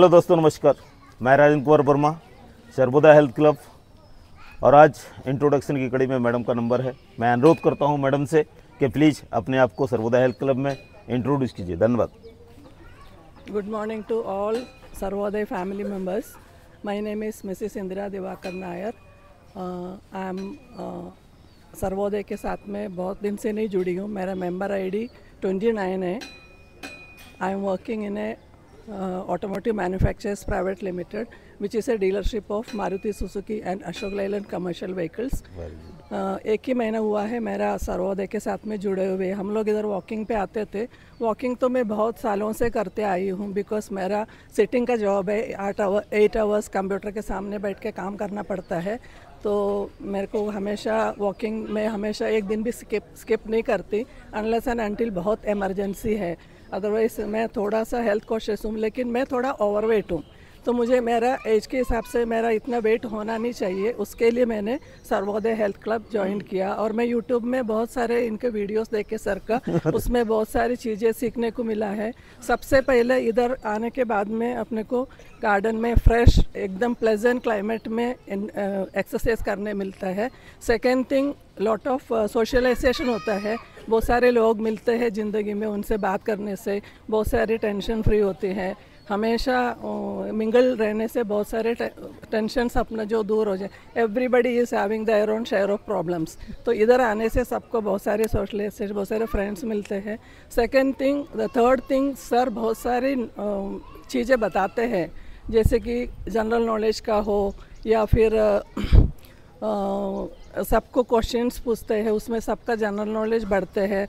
Hello दोस्तों, नमस्कार। मैं राजेंद्र कुमार वर्मा, सर्वोदय हेल्थ क्लब। और आज इंट्रोडक्शन की कड़ी में मैडम का नंबर है। मैं अनुरोध करता हूं मैडम से कि प्लीज़ अपने आप को सर्वोदय हेल्थ क्लब में इंट्रोड्यूस कीजिए। धन्यवाद। Good morning to all Sarvodaya family members. My name is Mrs. Indira Divakar Nair. I am Sarvodaya के साथ में बहुत दिन से नहीं जुड़ी हूँ। मेरा मेंबर आईडी 29 है। I am working in A automotive manufacturers private limited, which is a dealership of Maruti Suzuki and Ashok Leyland commercial vehicles. एक ही महीना हुआ है मेरा सर्वोदय के साथ में जुड़े हुए। हम लोग इधर वॉकिंग पे आते थे। वॉकिंग तो मैं बहुत सालों से करते आई हूँ, बिकॉज मेरा सिटिंग का जॉब है। 8 आवर्स कंप्यूटर के सामने बैठ के काम करना पड़ता है, तो मेरे को हमेशा वॉकिंग में हमेशा एक दिन भी स्किप नहीं करती अनलेस एंड अनटिल बहुत इमरजेंसी है। अदरवाइज मैं थोड़ा सा हेल्थ कॉन्शियस हूँ, लेकिन मैं थोड़ा ओवरवेट हूँ, तो मुझे मेरा एज के हिसाब से मेरा इतना वेट होना नहीं चाहिए। उसके लिए मैंने सर्वोदय हेल्थ क्लब ज्वाइन किया और मैं यूट्यूब में बहुत सारे इनके वीडियोस देख के सर का उसमें बहुत सारी चीज़ें सीखने को मिला है। सबसे पहले इधर आने के बाद में अपने को गार्डन में फ्रेश एकदम प्लेजेंट क्लाइमेट में एक्सरसाइज करने मिलता है। Second thing, lot of socialisation होता है। बहुत सारे लोग मिलते हैं ज़िंदगी में, उनसे बात करने से बहुत सारी टेंशन फ्री होती हैं। हमेशा मिंगल रहने से बहुत सारे टेंशन्स अपना जो दूर हो जाए। Everybody is having their own share of problems, तो इधर आने से सबको बहुत सारे सोशलाइजेशन, बहुत सारे फ्रेंड्स मिलते हैं। Second thing, the third thing, sir बहुत सारी चीज़ें बताते हैं, जैसे कि जनरल नॉलेज का हो या फिर सबको क्वेश्चंस पूछते हैं, उसमें सबका जनरल नॉलेज बढ़ते हैं,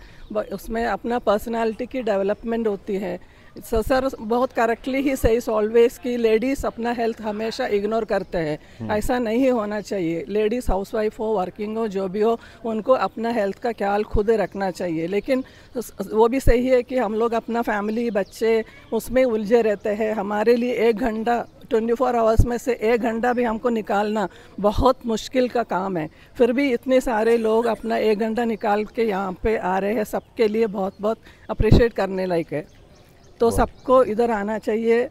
उसमें अपना पर्सनालिटी की डेवलपमेंट होती है। सर बहुत करेक्टली ही सेज ऑलवेज कि लेडीज़ अपना हेल्थ हमेशा इग्नोर करते हैं। ऐसा नहीं होना चाहिए। लेडीज़ हाउसवाइफ हो, वर्किंग हो, जो भी हो, उनको अपना हेल्थ का ख्याल खुद रखना चाहिए। लेकिन वो भी सही है कि हम लोग अपना फैमिली, बच्चे उसमें उलझे रहते हैं। हमारे लिए 1 घंटा 24 आवर्स में से 1 घंटा भी हमको निकालना बहुत मुश्किल का काम है। फिर भी इतने सारे लोग अपना 1 घंटा निकाल के यहाँ पे आ रहे हैं, सबके लिए बहुत बहुत अप्रिशिएट करने लायक है। तो सबको इधर आना चाहिए।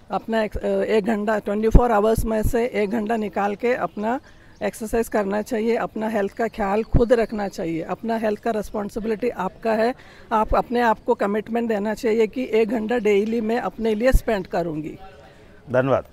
अपना 1 घंटा 24 आवर्स में से 1 घंटा निकाल के अपना एक्सरसाइज करना चाहिए। अपना हेल्थ का ख्याल खुद रखना चाहिए। अपना हेल्थ का रिस्पॉन्सिबिलिटी आपका है। आप अपने आप को कमिटमेंट देना चाहिए कि 1 घंटा डेली मैं अपने लिए स्पेंड करूँगी। धन्यवाद।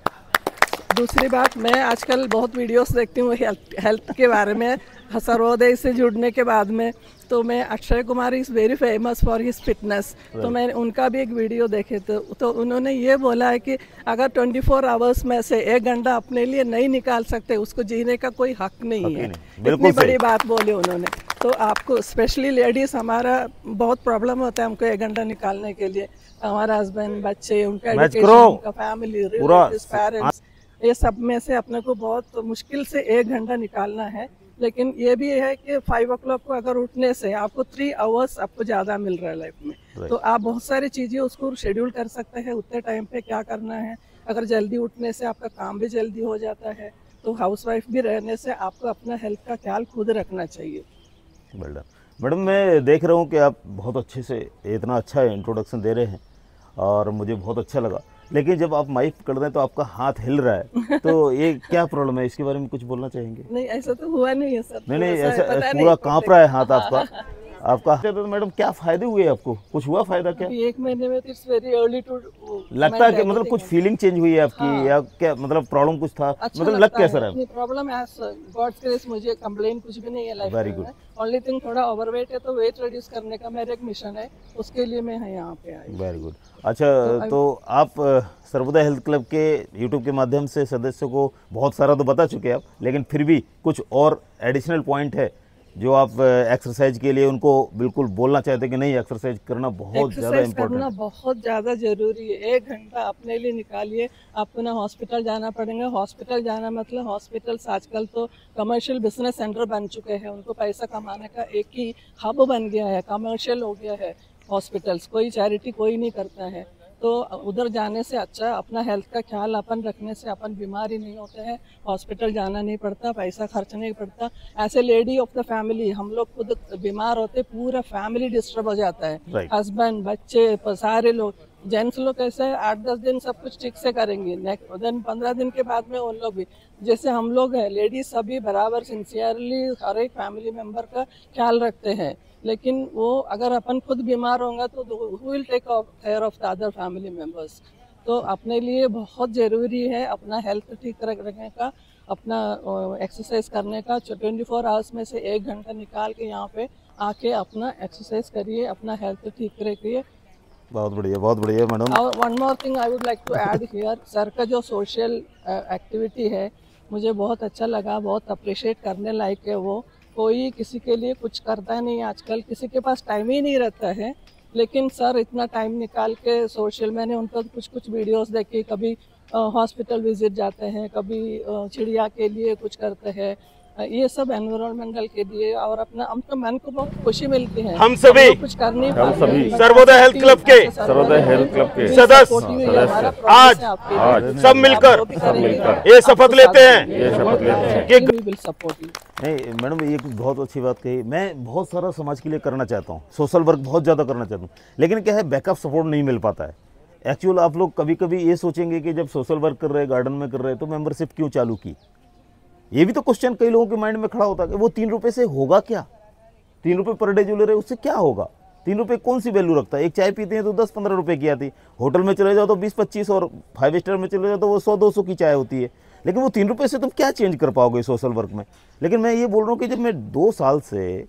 दूसरी बात, मैं आजकल बहुत वीडियोस देखती हूँ हेल्थ के बारे में। सर्वोदय से जुड़ने के बाद में तो मैं Akshay Kumar is very famous for his fitness, तो मैंने उनका भी एक वीडियो देखे तो उन्होंने ये बोला है कि अगर 24 आवर्स में से 1 घंटा अपने लिए नहीं निकाल सकते, उसको जीने का कोई हक नहीं है। इतनी बड़ी बात बोली उन्होंने। तो आपको स्पेशली लेडीज़, हमारा बहुत प्रॉब्लम होता है हमको 1 घंटा निकालने के लिए। हमारा हस्बैंड, बच्चे, उनका एजुकेशन, उनका फैमिली, पेरेंट्स, ये सब में से अपने को बहुत मुश्किल से 1 घंटा निकालना है। लेकिन ये भी है कि 5 o'clock को अगर उठने से आपको 3 आवर्स आपको ज़्यादा मिल रहा है लाइफ में, तो आप बहुत सारी चीज़ें उसको शेड्यूल कर सकते हैं। उतने टाइम पे क्या करना है। अगर जल्दी उठने से आपका काम भी जल्दी हो जाता है, तो हाउसवाइफ भी रहने से आपको अपना हेल्थ का ख्याल खुद रखना चाहिए। मैडम, मैं देख रहा हूँ कि आप बहुत अच्छे से इतना अच्छा इंट्रोडक्शन दे रहे हैं और मुझे बहुत अच्छा लगा। लेकिन जब आप माइक पकड़ रहे हैं तो आपका हाथ हिल रहा है, तो ये क्या प्रॉब्लम है? इसके बारे में कुछ बोलना चाहेंगे? नहीं, ऐसा तो हुआ नहीं है सर। नहीं, ऐसा पूरा कांप रहा है हाथ आपका। तो मैडम क्या फायदे हुए आपको? कुछ हुआ फायदा क्या? 1 महीने में इट्स वेरी अर्ली टू लगता है कि मतलब कुछ फीलिंग चेंज हुई है आपकी, हाँ। या क्या मतलब प्रॉब्लम कुछ था? अच्छा, मतलब लग कैसा रहा? प्रॉब्लम है गॉड्स ग्रेस, मुझे कंप्लेन कुछ भी नहीं है लाइफ में। Very good. ओनली थिंग थोड़ा ओवरवेट है, तो वेट रिड्यूस करने का मेरा एक मिशन है, उसके लिए मैं यहाँ पे आई। Very good. अच्छा, तो आप सर्वोदय हेल्थ क्लब के यूट्यूब के माध्यम से सदस्यों को बहुत सारा तो बता चुके हैं आप, लेकिन फिर भी कुछ और एडिशनल पॉइंट है जो आप एक्सरसाइज के लिए उनको बिल्कुल बोलना चाहते हैं कि नहीं, एक्सरसाइज करना बहुत ज़्यादा इम्पोर्टेंट है, बहुत ज़्यादा ज़रूरी है। 1 घंटा अपने लिए निकालिए। आपको ना हॉस्पिटल जाना पड़ेगा। हॉस्पिटल जाना मतलब हॉस्पिटल्स आजकल तो कमर्शियल बिजनेस सेंटर बन चुके हैं। उनको पैसा कमाने का एक ही हब बन गया है, कमर्शियल हो गया है हॉस्पिटल्स। कोई चैरिटी कोई नहीं करता है। तो उधर जाने से अच्छा अपना हेल्थ का ख्याल अपन रखने से अपन बीमार ही नहीं होते हैं, हॉस्पिटल जाना नहीं पड़ता, पैसा खर्च नहीं पड़ता। ऐसे लेडी ऑफ द फैमिली हम लोग खुद बीमार होते, पूरा फैमिली डिस्टर्ब हो जाता है, हस्बैंड, बच्चे, सारे लोग। जेंट्स लोग कैसे 8-10 दिन सब कुछ ठीक से करेंगे, नेक्स्ट देन 15 दिन के बाद में उन लोग भी, जैसे हम लोग हैं लेडीज सभी बराबर सिंसियरली हर एक फैमिली मेंबर का ख्याल रखते हैं, लेकिन वो अगर अपन खुद बीमार होंगे तो who will take care of the other family members. तो अपने लिए बहुत ज़रूरी है अपना हेल्थ ठीक रखने का, अपना एक्सरसाइज करने का। 24 आवर्स में से 1 घंटा निकाल के यहाँ पे आके अपना एक्सरसाइज करिए, अपना हेल्थ ठीक रखिए। बहुत बढ़िया मैडम। और one more thing I would like to add here, sir का जो सोशल एक्टिविटी है मुझे बहुत अच्छा लगा, बहुत अप्रिशिएट करने लायक है। वो कोई किसी के लिए कुछ करता नहीं आजकल, किसी के पास टाइम ही नहीं रहता है, लेकिन सर इतना टाइम निकाल के सोशल, मैंने उनका कुछ वीडियोस देखी, कभी हॉस्पिटल विजिट जाते हैं, कभी चिड़िया के लिए कुछ करते हैं, ये सब एनवायरमेंटल के लिए, और अपना हमको मन को बहुत खुशी मिलती है। हम सभी कुछ कर नहीं पाते, सर्वोदय हेल्थ क्लब के सदस्य आज सब मिलकर ये शपथ लेते हैं कि नहीं मैडम, ये बहुत अच्छी बात कही। मैं बहुत सारा समाज के लिए करना चाहता हूँ, सोशल वर्क बहुत ज़्यादा करना चाहता हूँ, लेकिन क्या है बैकअप सपोर्ट नहीं मिल पाता है। एक्चुअल आप लोग कभी कभी ये सोचेंगे कि जब सोशल वर्क कर रहे हैं, गार्डन में कर रहे हैं, तो मेंबरशिप क्यों चालू की। ये भी तो क्वेश्चन कई लोगों के माइंड में खड़ा होता है कि वो 3 रुपये से होगा क्या, 3 रुपये पर डे जो ले रहे उससे क्या होगा। 3 रुपये कौन सी वैल्यू रखता है। एक चाय पीते हैं तो 10-15 रुपये की आती, होटल में चले जाओ तो 20-25, और 5 स्टार में चले जाओ तो वो 100-200 की चाय होती है। लेकिन वो 3 रुपये से तुम क्या चेंज कर पाओगे सोशल वर्क में। लेकिन मैं ये बोल रहा हूँ कि जब मैं 2 साल से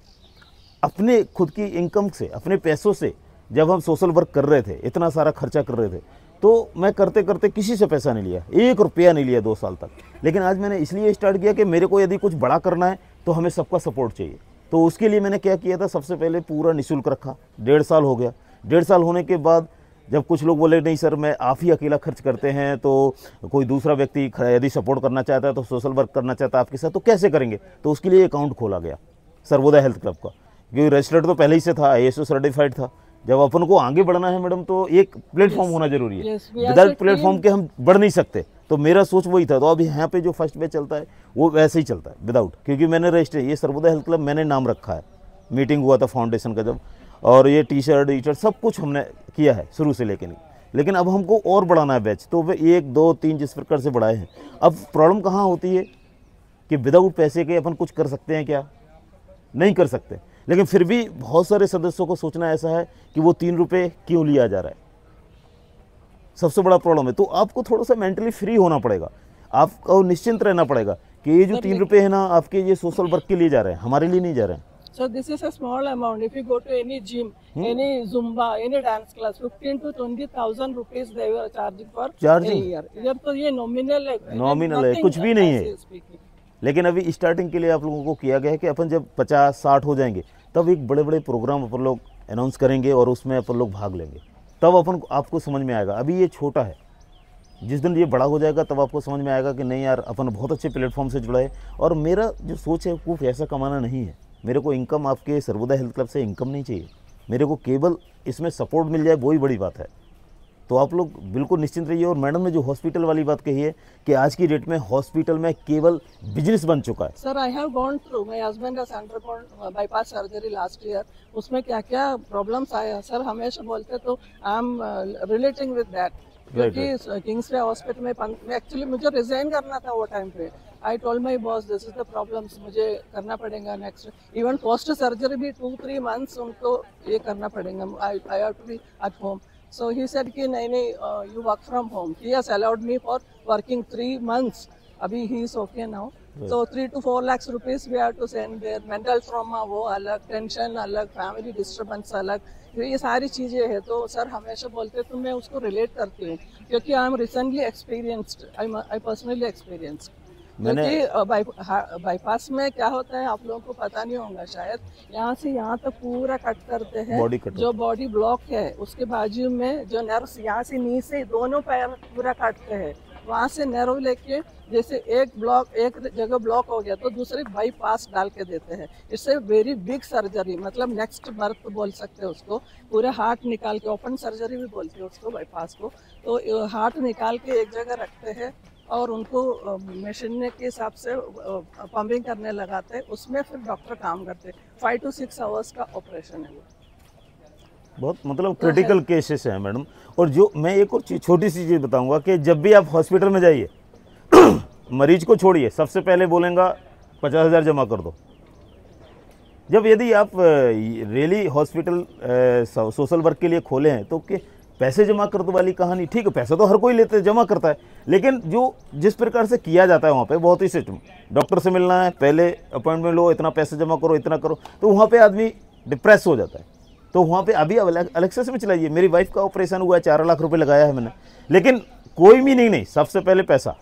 अपने खुद की इनकम से, अपने पैसों से जब हम सोशल वर्क कर रहे थे, इतना सारा खर्चा कर रहे थे, तो मैं करते करते किसी से पैसा नहीं लिया, 1 रुपया नहीं लिया 2 साल तक। लेकिन आज मैंने इसलिए स्टार्ट किया कि मेरे को यदि कुछ बड़ा करना है तो हमें सबका सपोर्ट चाहिए। तो उसके लिए मैंने क्या किया था, सबसे पहले पूरा निःशुल्क रखा। 1.5 साल हो गया। 1.5 साल होने के बाद जब कुछ लोग बोले नहीं सर मैं आप ही अकेला खर्च करते हैं, तो कोई दूसरा व्यक्ति यदि सपोर्ट करना चाहता है, तो सोशल वर्क करना चाहता है आपके साथ, तो कैसे करेंगे। तो उसके लिए अकाउंट खोला गया सर्वोदय हेल्थ क्लब का, क्योंकि रजिस्टर्ड तो पहले ही से था, ISO सर्टिफाइड था। जब अपन को आगे बढ़ना है मैडम, तो एक प्लेटफॉर्म होना जरूरी है। विदाउट प्लेटफॉर्म के हम बढ़ नहीं सकते। तो मेरा सोच वही था। तो अभी यहाँ पे जो फर्स्ट बैच चलता है वो वैसे ही चलता है विदाउट, क्योंकि मैंने रजिस्टर, ये सर्वोदय हेल्थ क्लब मैंने नाम रखा है, मीटिंग हुआ था फाउंडेशन का जब, और ये टी-शर्ट सब कुछ हमने किया है शुरू से लेकिन अब हमको और बढ़ाना है बैच। तो वे 1, 2, 3 जिस प्रकार से बढ़ाए हैं। अब प्रॉब्लम कहाँ होती है कि विदाउट पैसे के अपन कुछ कर सकते हैं क्या, नहीं कर सकते। लेकिन फिर भी बहुत सारे सदस्यों को सोचना ऐसा है कि वो 3 रुपये क्यों लिया जा रहा है, सबसे बड़ा प्रॉब्लम है। तो आपको थोड़ा सा मेंटली फ्री होना पड़ेगा, आपको निश्चिंत रहना पड़ेगा कि ये जो 3 रुपये है ना आपके, ये सोशल वर्क के लिए जा रहे हैं, हमारे लिए नहीं जा रहे हैं। So this is a small amount. If you go to any gym, any Zumba, any dance class, 15 to 20,000 rupees they were charging for a year. इधर तो ये नॉमिनल है, कुछ भी नहीं है। लेकिन अभी स्टार्टिंग के लिए आप लोगों को किया गया है कि अपन जब 50-60 हो जाएंगे तब एक बड़े बड़े प्रोग्राम अपन लोग अनाउंस करेंगे और उसमें अपन लोग भाग लेंगे, तब अपन आपको समझ में आएगा। अभी ये छोटा है, जिस दिन ये बड़ा हो जाएगा तब आपको समझ में आएगा कि नहीं यार अपन बहुत अच्छे प्लेटफॉर्म से जुड़ा है। और मेरा जो सोच है वो पैसा कमाना नहीं है, मेरे को इनकम आपके सर्वोदय हेल्थ क्लब से इनकम नहीं चाहिए, मेरे को केवल इसमें सपोर्ट मिल जाए, वही बड़ी बात है। तो आप लोग बिल्कुल निश्चिंत रहिए। और मैडम ने जो हॉस्पिटल वाली बात कही है कि आज की डेट में हॉस्पिटल में केवल बिजनेस बन चुका है। Sir I have gone through, my husband has undergone bypass surgery last year, उसमें क्या क्या प्रॉब्लम्स आए सर, हमेशा बोलते तो I am relating with that, क्योंकि किंग्सवे हॉस्पिटल में एक्चुअली मुझे रिजाइन करना था वो टाइम पे। I told my boss this is the problems, मुझे करना पड़ेगा नेक्स्ट, इवन पोस्ट सर्जरी भी 2-3 मंथ्स उनको ये करना पड़ेगा, I have to be at home. So he said कि नहीं you work from home. He has allowed me for working 3 months. अभी he is okay now. So 3 to 4 lakhs rupees we have to send there. Mental trauma वो अलग, tension अलग, family disturbance अलग, ये सारी चीज़ें हैं। तो सर हमेशा बोलते तो मैं उसको रिलेट करती हूँ, क्योंकि I am recently experienced, I personally experienced. क्योंकि बाईपास में क्या होता है आप लोगों को पता नहीं होगा शायद, यहाँ से यहाँ तक पूरा कट करते हैं, जो बॉडी ब्लॉक है उसके बाजू में जो नर्व्स यहाँ से नी से दोनों पैर पूरा काटते हैं, वहाँ से नर्व लेके जैसे एक जगह ब्लॉक हो गया तो दूसरे बाईपास डाल के देते हैं। इससे वेरी बिग सर्जरी, मतलब नेक्स्ट बर्थ बोल सकते हैं उसको, पूरे हार्ट निकाल के, ओपन सर्जरी भी बोलते हैं उसको बाईपास को। तो हार्ट निकाल के एक जगह रखते हैं और उनको मशीन के हिसाब से पंपिंग करने लगाते हैं, उसमें फिर डॉक्टर काम करते हैं। 5 to 6 आवर्स का ऑपरेशन है वो। बहुत मतलब क्रिटिकल केसेस हैं मैडम। और जो मैं एक और छोटी सी चीज़ बताऊंगा कि जब भी आप हॉस्पिटल में जाइए मरीज को छोड़िए, सबसे पहले बोलेंगा 50,000 जमा कर दो। जब यदि आप रियली हॉस्पिटल सोशल वर्क के लिए खोले हैं तो कि पैसे जमा कर दो वाली कहानी, ठीक है पैसा तो हर कोई लेते जमा करता है, लेकिन जो जिस प्रकार से किया जाता है वहाँ पे बहुत ही सिस्टम, डॉक्टर से मिलना है पहले अपॉइंटमेंट लो, इतना पैसे जमा करो, इतना करो, तो वहाँ पे आदमी डिप्रेस हो जाता है। तो वहाँ पे अभी अलेक्सा से भी चलाइए, मेरी वाइफ का ऑपरेशन हुआ है, 4 लाख रुपए लगाया है मैंने, लेकिन कोई मीनिंग नहीं, सबसे पहले पैसा,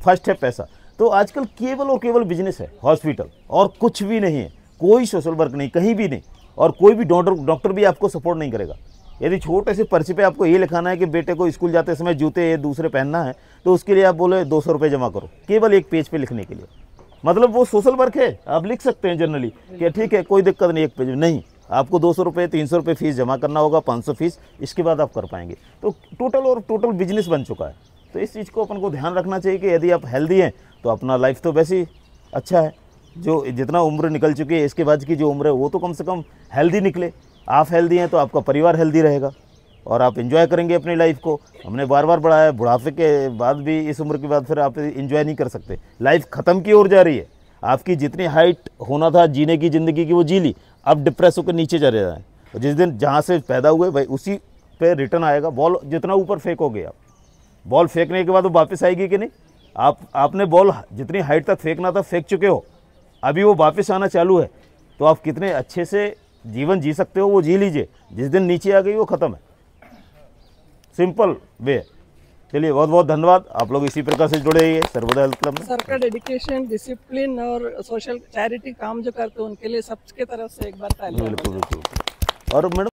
फर्स्ट है पैसा। तो आजकल केवल और केवल बिजनेस है हॉस्पिटल, और कुछ भी नहीं है, कोई सोशल वर्क नहीं, कहीं भी नहीं, और कोई भी डॉक्टर भी आपको सपोर्ट नहीं करेगा। यदि छोटे से पर्ची पे आपको ये लिखाना है कि बेटे को स्कूल जाते समय जूते ये दूसरे पहनना है, तो उसके लिए आप बोले 200 रुपये जमा करो, केवल एक पेज पे लिखने के लिए। मतलब वो सोशल वर्क है, आप लिख सकते हैं जनरली कि ठीक है कोई दिक्कत नहीं, एक पेज नहीं, आपको 200 रुपये 300 रुपये फीस जमा करना होगा, 500 फीस, इसके बाद आप कर पाएंगे। तो टोटल बिजनेस बन चुका है। तो इस चीज़ को अपन को ध्यान रखना चाहिए कि यदि आप हेल्दी हैं तो अपना लाइफ तो वैसे ही अच्छा है, जो जितना उम्र निकल चुकी है इसके बाद की जो उम्र है वो तो कम से कम हेल्दी निकले। आप हेल्दी हैं तो आपका परिवार हेल्दी रहेगा और आप एंजॉय करेंगे अपनी लाइफ को। हमने बार बार बढ़ाया, बुढ़ापे के बाद भी इस उम्र के बाद फिर आप एंजॉय नहीं कर सकते, लाइफ ख़त्म की ओर जा रही है। आपकी जितनी हाइट होना था जीने की ज़िंदगी की वो जी ली, अब डिप्रेस होकर नीचे चले जाए, और जिस दिन जहाँ से पैदा हुए भाई उसी पे रिटर्न आएगा। बॉल जितना ऊपर फेंकोगे आप, बॉल फेंकने के बाद वो वापस आएगी कि नहीं? आपने बॉल जितनी हाइट तक फेंकना था फेंक चुके हो, अभी वो वापस आना चालू है, तो आप कितने अच्छे से जीवन जी सकते हो वो जी लीजिए। जिस दिन नीचे आ गई वो ख़त्म है, सिंपल वे। चलिए बहुत बहुत धन्यवाद, आप लोग इसी प्रकार से जुड़े रहिए सर्वोदय हेल्थ क्लब में। सर का डेडिकेशन, डिसिप्लिन और सोशल चैरिटी काम जो करते हैं उनके लिए सबके तरफ से एक बार तालियां। बिल्कुल बिल्कुल। और मैडम